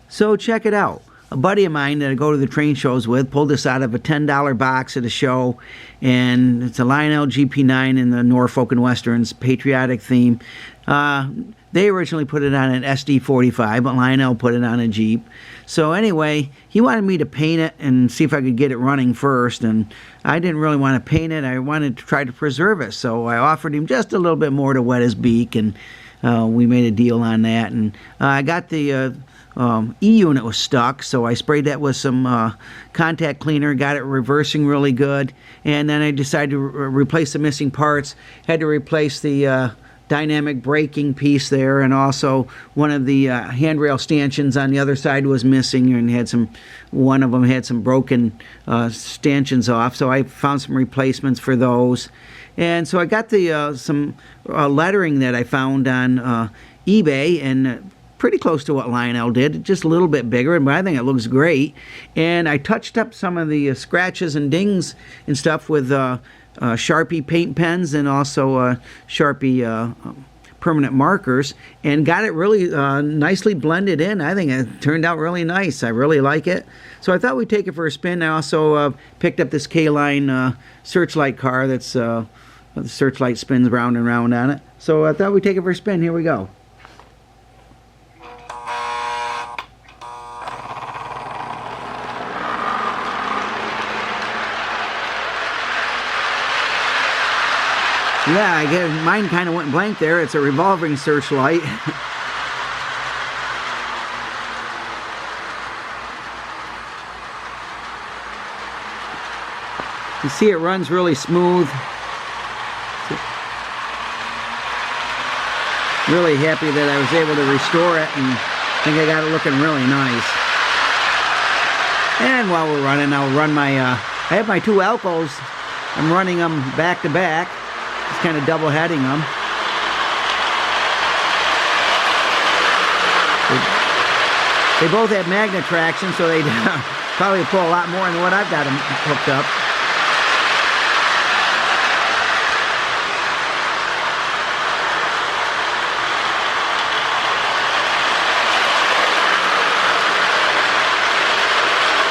So check it out. A buddy of mine that I go to the train shows with pulled this out of a $10 box at a show, and it's a Lionel GP9 in the Norfolk and Westerns patriotic theme. They originally put it on an SD45, but Lionel put it on a Jeep. So anyway, he wanted me to paint it and see if I could get it running first, and I didn't really want to paint it. I wanted to try to preserve it, so I offered him just a little bit more to wet his beak, and we made a deal on that. And I got the E-unit was stuck, so I sprayed that with some contact cleaner, got it reversing really good, and then I decided to replace the missing parts. Had to replace the dynamic braking piece there, and also one of the handrail stanchions on the other side was missing, and had one of them had some broken stanchions off, so I found some replacements for those. And so I got the some lettering that I found on eBay, and pretty close to what Lionel did, just a little bit bigger, but I think it looks great. And I touched up some of the scratches and dings and stuff with Sharpie paint pens, and also Sharpie permanent markers, and got it really nicely blended in. I think it turned out really nice. I really like it. So I thought we'd take it for a spin. I also picked up this K-Line Searchlight car that's the Searchlight spins round and round on it. So I thought we'd take it for a spin. Here we go. Yeah, I guess mine kind of went blank there. It's a revolving searchlight. You see it runs really smooth. Really happy that I was able to restore it, and I think I got it looking really nice. And while we're running, I'll run my, I have my two Alcos. I'm running them back to back. Just kind of double heading them. They both have magnet traction, so they probably pull a lot more than what I've got them hooked up.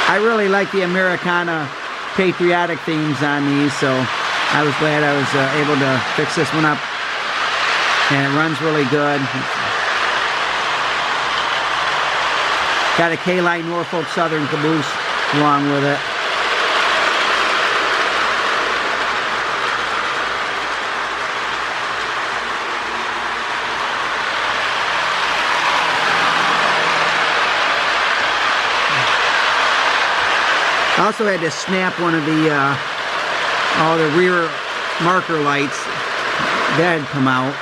I really like the Americana patriotic themes on these, so I was glad I was able to fix this one up, and it runs really good. Got a K-Line Norfolk Southern caboose along with it. I also had to snap one of the rear marker lights that had come out.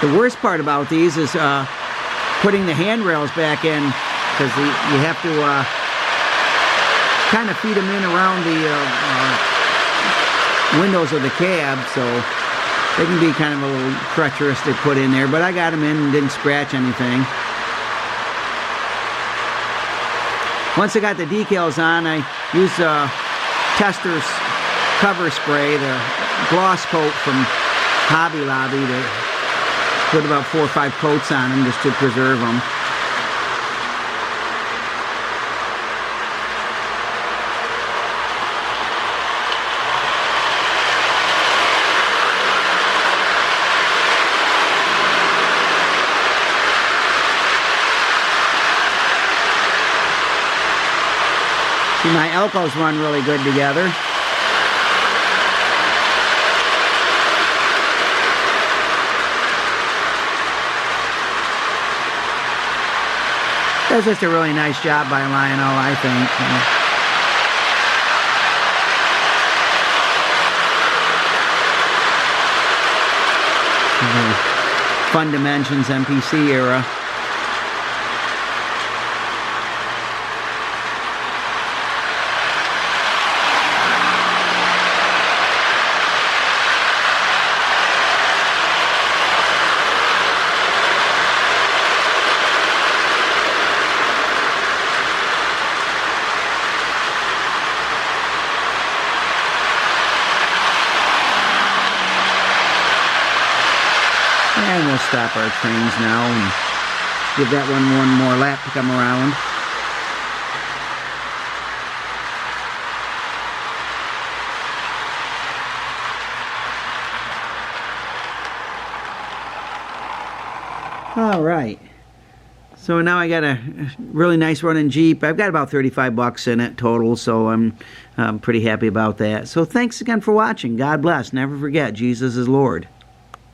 The worst part about these is putting the handrails back in, because you have to kind of feed them in around the windows of the cab, so they can be kind of a little treacherous to put in there, but I got them in and didn't scratch anything. Once I got the decals on, I used Testors cover spray, the glosscoat from Hobby Lobby, to put about 4 or 5 coats on them just to preserve them. My Elcos run really good together. That's just a really nice job by Lionel, I think. Fun Dimensions MPC era. And we'll stop our trains now and give that one more lap to come around. All right. So now I got a really nice running Jeep. I've got about 35 bucks in it total, so I'm pretty happy about that. So thanks again for watching. God bless. Never forget, Jesus is Lord.